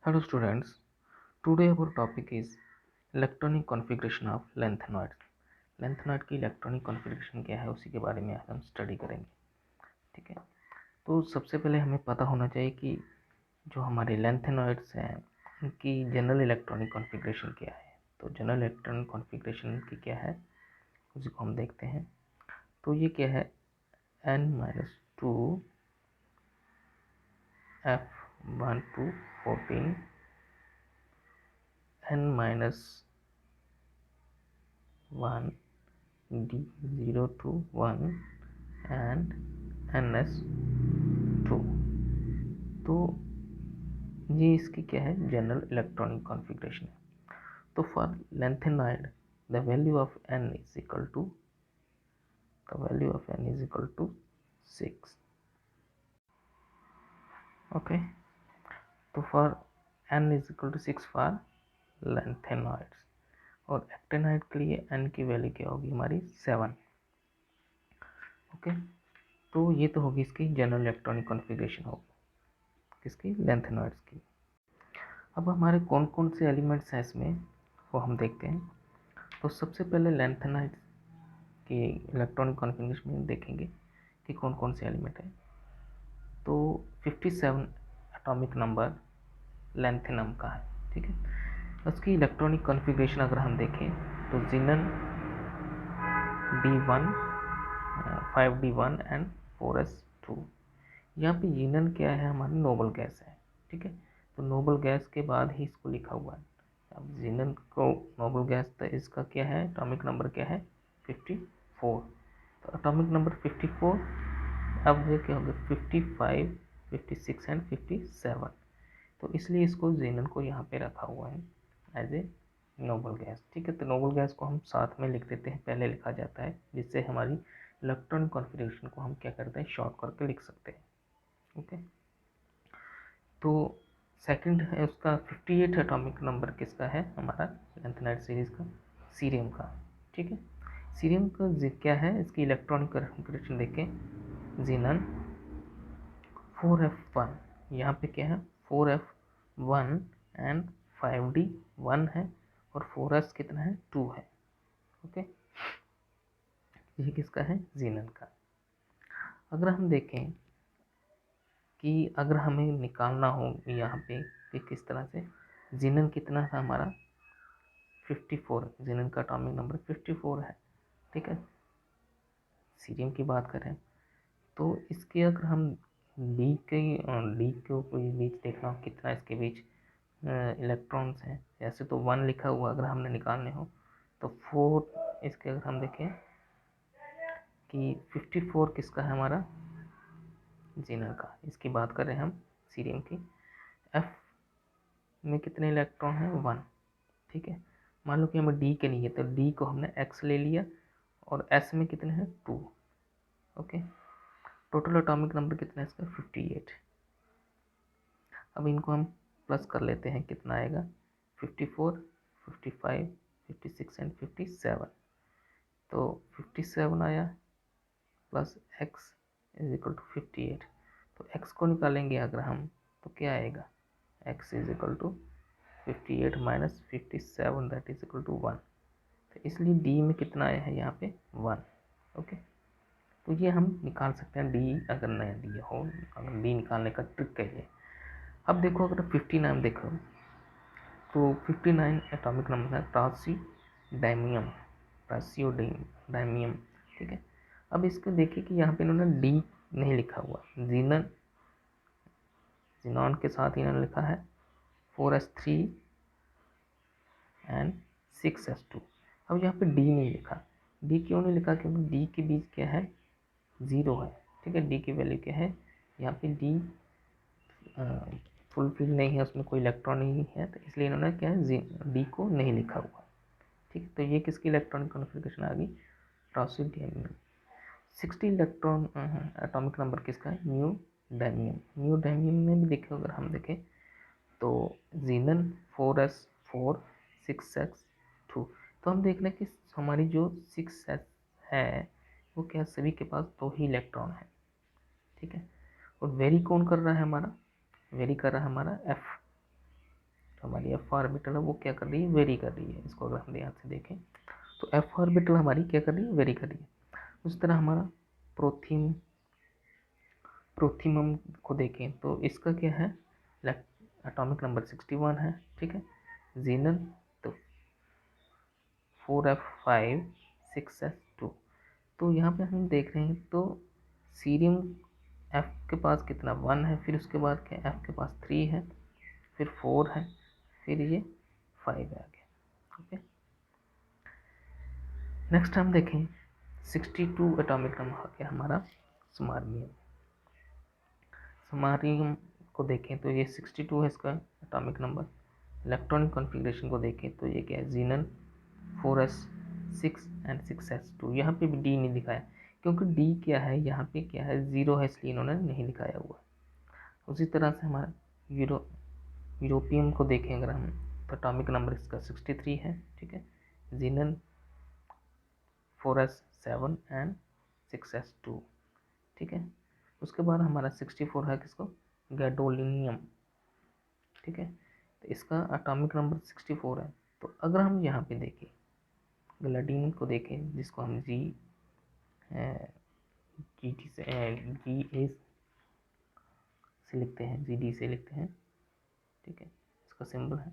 Hello students, today our topic is electronic configuration of lanthanoids. Lanthanoid की electronic configuration क्या है उसी के बारे में आज हम स्टडी करेंगे। ठीक है, तो सबसे पहले हमें पता होना चाहिए कि जो हमारे लैंथेनॉइड्स हैं उनकी जनरल इलेक्ट्रॉनिक कॉन्फ़िगरेशन क्या है। तो जनरल इलेक्ट्रॉनिक कॉन्फ़िगरेशन की क्या है उसी को हम देखते हैं। तो ये क्या है, n-2 F1 to 14 n-1 D0 to 1 and ns2। तो ये इसकी क्या है, जनरल इलेक्ट्रॉनिक कॉन्फ़िगरेशन है। तो for lanthanoid the value of n is equal to 6। Okay, तो for n is equal to 6 for lanthanoids, और एक्टेनॉइड के लिए n की वैल्यू क्या होगी हमारी 7। ओके, तो ये तो होगी इसकी जनरल इलेक्ट्रॉनिक कॉन्फ़िगरेशन होगी किसकी, लैंथेनॉइड्स की। अब हमारे कौन कौन से एलिमेंट्स हैं इसमें वो हम देखते हैं। तो सबसे पहले लैंथेनाइड्स की इलेक्ट्रॉनिक कॉन्फ़िगरेशन में देखेंगे कि कौन कौन से एलिमेंट हैं। तो 57 एटॉमिक नंबर लैंथेनम का है। ठीक है, उसकी इलेक्ट्रॉनिक कॉन्फ़िगरेशन अगर हम देखें तो जिनन D1 5D1 एंड 4s2। यहाँ पे जिनन क्या है, हमारी नोबल गैस है। ठीक है, तो नोबल गैस के बाद ही इसको लिखा हुआ है। अब जिनन को नोबल गैस, तो इसका क्या है, एटॉमिक नंबर क्या है 54। तो एटॉमिक नंबर 54, अब ये क्या हो गया 55, 56 एंड 57। तो इसलिए इसको जिनन को यहाँ पे रखा हुआ है एज ए नोबल गैस। ठीक है, तो नोबल गैस को हम साथ में लिख देते हैं, पहले लिखा जाता है, जिससे हमारी इलेक्ट्रॉनिक कॉन्फ़िगरेशन को हम क्या करते हैं, शॉर्ट करके लिख सकते हैं। ओके, तो सेकंड है उसका 58 एटॉमिक नंबर किसका है, हमारा लैंथेनाइड सीरीज का, सीरियम का। ठीक है, सीरियम का क्या है, इसकी इलेक्ट्रॉनिक कॉन्फ़िगरेशन देखें, जिनन 4f1, यहाँ पे क्या है 4f1 एंड 5d1 है, और 4s कितना है 2 है। ओके, ये किसका है, जिनन का। अगर हम देखें कि अगर हमें निकालना हो यहाँ पे कि किस तरह से, जिनन कितना था हमारा 54, जिनन का एटॉमिक नंबर 54 है। ठीक है, सीरियम की बात करें तो इसके अगर हम डी के बीच देखना हो कितना इसके बीच इलेक्ट्रॉन्स हैं, जैसे तो 1 लिखा हुआ, अगर हमने निकालने हो तो 4 इसके, अगर हम देखें कि 54 किसका है, हमारा जिनन का। इसकी बात कर रहे हैं हम सीरियम की। एफ में कितने इलेक्ट्रॉन हैं 1। ठीक है, मान लो कि हमें डी के नहीं है तो डी को हमने एक्स ले लिया, और एस में कितने हैं 2। ओके, टोटल एटॉमिक नंबर कितना है इसका 58। अब इनको हम प्लस कर लेते हैं, कितना आएगा 54, 55, 56 एंड 57। तो 57 आया plus X is equal to 58। तो एक्स को निकालेंगे अगर हम तो क्या आएगा, X is equal to 58 minus 57 that is equal to 1। तो इसलिए डी में कितना आया है यहाँ पे 1। ओके, तो ये हम निकाल सकते हैं डी, अगर नया डी हो, अगर डी निकालने का ट्रिक है ये। अब देखो अगर 59 देखो तो 59 एटॉमिक नंबर है ट्रांसियोडायमियम, ट्रांसियोडायमियम। ठीक है, अब इसको देखिए कि यहाँ पे इन्होंने डी नहीं लिखा हुआ, जिनॉन के साथ इन्होंने लिखा है 4s3 एंड 6s2। अब यहाँ पे डी नहीं लिखा, डी क्यों नहीं लिखा, क्योंकि डी के बीच क्या है 0 है। ठीक है, डी की वैल्यू क्या है, यहाँ पे डी फुलफिल नहीं है, उसमें कोई इलेक्ट्रॉन नहीं है, तो इसलिए इन्होंने क्या है डी को नहीं लिखा हुआ। ठीक है, तो ये किसकी इलेक्ट्रॉनिक कॉन्फ़िगरेशन आ गई, ट्रांसियोडायमियम। 60 इलेक्ट्रॉन एटॉमिक नंबर किसका है, न्यूडायमियम। न्यूडायमियम में भी देखें, अगर हम देखें तो जिनन 4s4 6s2। तो हम देख रहे हैं कि हमारी जो 6s है वो क्या, सभी के पास 2 ही इलेक्ट्रॉन है। ठीक है, और वेरी कौन कर रहा है, हमारा वेरी कर रहा है हमारा एफ। जो हमारी एफ ऑर्बिटल है वो क्या कर रही है, वेरी कर रही है। इसको अगर हम ध्यान से देखें तो एफ ऑर्बिटल हमारी क्या कर रही है, वेरी कर रही है। उस तरह हमारा प्रोथीमम को देखें तो इसका क्या है, एटॉमिक नंबर 61 है, ठीक है। जीनन तो 4f5 6s2। तो यहाँ पे हम देख रहे हैं तो सीरियम एफ के पास कितना 1 है, फिर उसके बाद क्या एफ के पास 3 है, फिर 4 है, फिर ये 5 है आगे। ओके, नेक्स्ट हम देखें 62 एटॉमिक नंबर आ गया हमारा स्मार्मियम। स्मार्मियम को देखें तो ये 62 है इसका एटॉमिक नंबर। इलेक्ट्रॉनिक कॉन्फ़िगरेशन को देखें तो ये क्या है, जीनन 4s6 एंड 6s2। यहाँ पे भी डी नहीं दिखाया क्योंकि डी क्या है, यहाँ पे क्या है 0 है, इसलिए इन्होंने नहीं दिखाया हुआ। उसी तरह से हमारा यूरोपियम को देखें अगर हम तो एटॉमिक नंबर इसका 63 है, ठीक है। जीनन 4s7 एंड 6s2, ठीक है। उसके बाद हमारा 64 है किसको, गैडोलिनियम, ठीक है। तो इसका एटॉमिक नंबर 64 है। तो अगर हम यहाँ पे देखें ग्लाडीन को देखें जिसको हम जी टी से जी ए से लिखते हैं, जी डी से लिखते हैं, ठीक है, इसका सिंबल है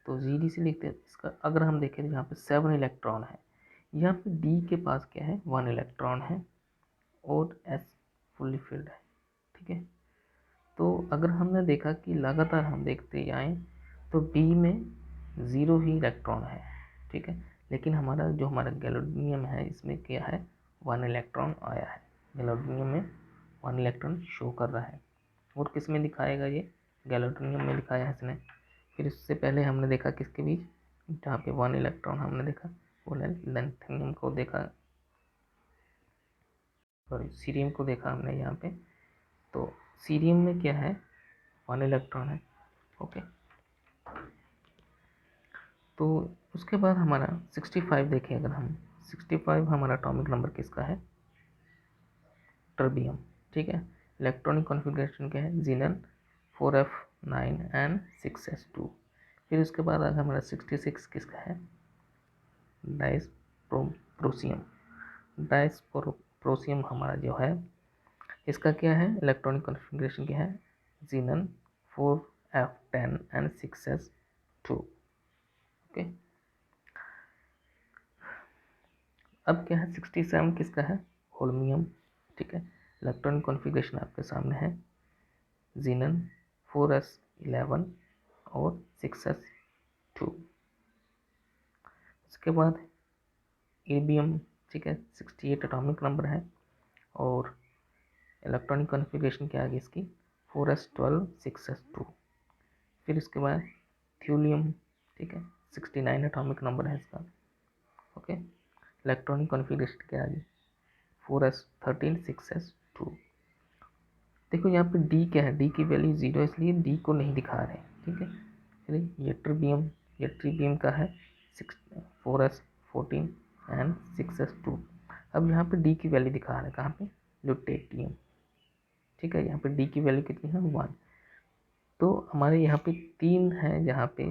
तो जी डी से लिखते हैं। इसका अगर हम देखें तो यहाँ पे 7 इलेक्ट्रॉन है, यहाँ पे डी के पास क्या है 1 इलेक्ट्रॉन है और एस फुल्ली फिल्ड है, ठीक है। तो अगर हमने देखा कि लगातार हम देखते जाएं तो बी में 0 ही इलेक्ट्रॉन है, ठीक है। लेकिन हमारा गैलोडीनियम है इसमें क्या है 1 इलेक्ट्रॉन आया है, गैलोडीनियम में 1 इलेक्ट्रॉन शो कर रहा है। और किस में दिखाएगा, ये गैलोडीनियम में दिखाया है इसने। फिर इससे पहले हमने देखा किसके बीच, जहाँ पे 1 इलेक्ट्रॉन हमने देखा वो लैंथेनियम को देखा, सॉरी सीरियम को देखा हमने यहाँ पे। तो सीरियम में क्या है 1 इलेक्ट्रॉन है, ओके। तो उसके बाद हमारा 65 देखें अगर हम 65 हमारा एटॉमिक नंबर किसका है, टर्बियम, ठीक है। इलेक्ट्रॉनिक कॉन्फ़िगरेशन क्या है, जीनन 4f9 एंड 6s2। फिर उसके बाद अगर हमारा 66 किसका है, डाइसप्रोसियम हमारा जो है इसका क्या है, इलेक्ट्रॉनिक कॉन्फ़िगरेशन क्या है, जीनन 4f10 एंड 6s2, ओके। अब क्या है 67 किसका है, होल्मियम, ठीक है। इलेक्ट्रॉनिक कॉन्फ़िगरेशन आपके सामने है, जीनन 4s11 और 6s2। उसके बाद एबीएम, ठीक है, 68 एटॉमिक नंबर है और इलेक्ट्रॉनिक कॉन्फ़िगरेशन क्या आ गई इसकी 4s12 6s2। फिर इसके बाद थ्यूलियम, ठीक है, 69 एटॉमिक नंबर है इसका, ओके। इलेक्ट्रॉनिक कॉन्फ़िगरेशन क्या आ गई 4s13 6s2। देखो यहाँ पे डी क्या है, डी की वैल्यू 0 इसलिए डी को नहीं दिखा रहे, ठीक है। चलिए यट्रीबियम का है 4s14 एंड 6s2। अब यहाँ पे डी की वैल्यू दिखा रहे हैं कहाँ पे, ल्यूटेटियम, ठीक है। यहाँ पे डी की वैल्यू कितनी है 1। तो हमारे यहाँ पे 3 है जहाँ पे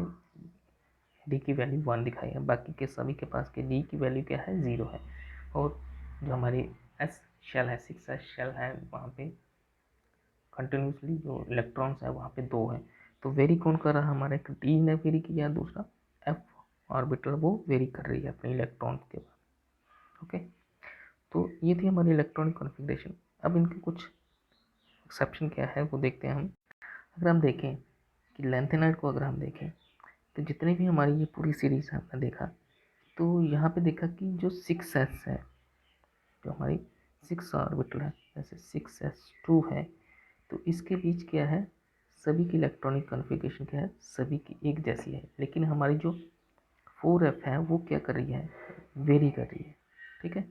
डी की वैल्यू 1 दिखाई है, बाकी के सभी के पास के डी की वैल्यू क्या है 0 है। और जो हमारी एस शेल है 6s शेल है वहाँ पे कंटिन्यूसली जो इलेक्ट्रॉन्स है वहाँ पे 2 है। तो वेरी कौन कर रहा है, हमारा एक डी ने वेरी किया, दूसरा एफ ऑर्बिटल वो वेरी कर रही है अपने इलेक्ट्रॉन्स के बाद, ओके। तो ये थी हमारी इलेक्ट्रॉनिक कॉन्फ़िगरेशन। अब इनके कुछ एक्सेप्शन क्या है वो देखते हैं हम। अगर हम देखें कि लैंथेनाइड को अगर हम देखें तो जितने भी हमारी ये पूरी सीरीज हमने देखा तो यहाँ पे देखा कि जो 6s है, जो हमारी 6 ऑर्बिटल है, जैसे 6s2 है, तो इसके बीच क्या है, सभी की इलेक्ट्रॉनिक कॉन्फ़िगरेशन क्या है, सभी की एक जैसी है। लेकिन हमारी जो 4f है वो क्या कर रही है, वेरी कर रही है, ठीक है,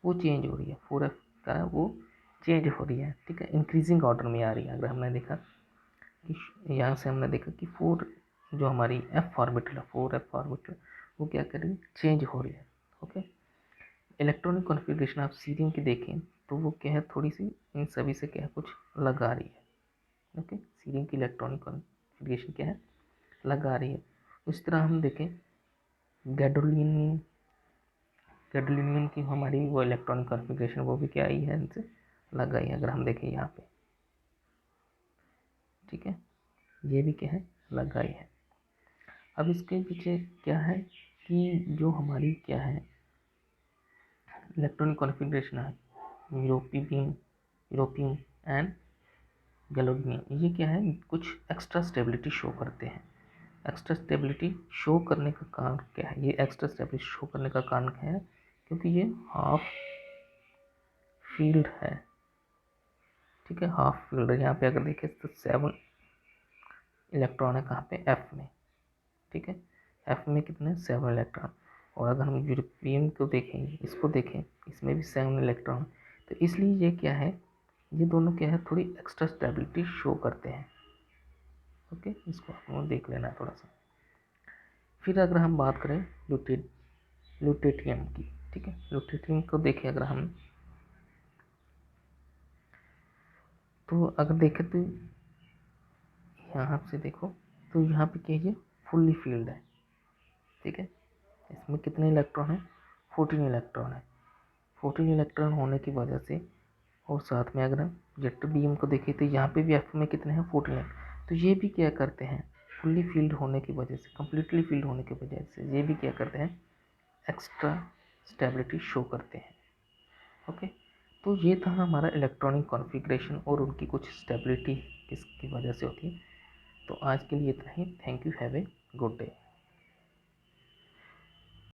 वो चेंज हो रही है, 4f का वो चेंज हो रही है, ठीक है, इंक्रीजिंग ऑर्डर में आ रही है। अगर हमने देखा कि यहाँ से हमने देखा कि 4 जो हमारी f ऑर्बिटल है 4f ऑर्बिटल वो क्या कर रही है, चेंज हो रही है, ओके। इलेक्ट्रॉनिक कॉन्फ़िगरेशन आप सीरियम की देखें तो वो क्या है, थोड़ी सी इन सभी से क्या है कुछ अलग आ रही है, ओके। सीरियम की इलेक्ट्रॉनिक कॉन्फ़िगरेशन क्या है, अलग आ रही है। इस तरह हम देखें गैडोलिनियम की हमारी वो इलेक्ट्रॉनिक कॉन्फ़िगरेशन वो भी क्या आई है, इनसे अलग आई है। अगर हम देखें यहाँ पे, ठीक है, ये भी क्या है, अलग आई है। अब इसके पीछे क्या है कि जो हमारी क्या है इलेक्ट्रॉनिक कॉन्फ़िगरेशन है, यूरोपियम एंड गैलोडिनियम, ये क्या है, कुछ एक्स्ट्रा स्टेबिलिटी शो करते हैं। एक्स्ट्रा स्टेबिलिटी शो करने का कारण क्या है, ये एक्स्ट्रा स्टेबिलिटी शो करने का कारण क्या है, क्योंकि ये हाफ फील्ड है, ठीक है, हाफ फील्ड है। यहाँ पे अगर देखें तो 7 इलेक्ट्रॉन है कहाँ पे, एफ में, ठीक है, एफ में कितने 7 इलेक्ट्रॉन। और अगर हम यूरोपियम को देखें, इसको देखें, इसमें भी 7 इलेक्ट्रॉन। तो इसलिए ये क्या है, ये दोनों क्या है, थोड़ी एक्स्ट्रा स्टेबिलिटी शो करते हैं। ओके, इसको आपको देख लेना है थोड़ा सा। फिर अगर हम बात करें ल्यूटेटियम की, ठीक है, ल्यूटेटियम को देखें अगर हम, तो अगर देखें तो यहाँ से देखो तो यहाँ पे क्या है, फुल्ली फील्ड है, ठीक है। इसमें कितने इलेक्ट्रॉन है, 14 इलेक्ट्रॉन है। 14 इलेक्ट्रॉन होने की वजह से, और साथ में अगर हम जेटबीएम को देखें तो यहाँ पे भी एफ में कितने हैं, 14 है। तो ये भी क्या करते हैं, फुल्ली फील्ड होने की वजह से, कम्प्लीटली फील्ड होने की वजह से ये भी क्या करते हैं, एक्स्ट्रा स्टेबिलिटी शो करते हैं। ओके, तो ये था हमारा इलेक्ट्रॉनिक कॉन्फ़िगरेशन और उनकी कुछ स्टेबिलिटी किसकी वजह से होती है। तो आज के लिए इतना ही। Thank you, have a good day.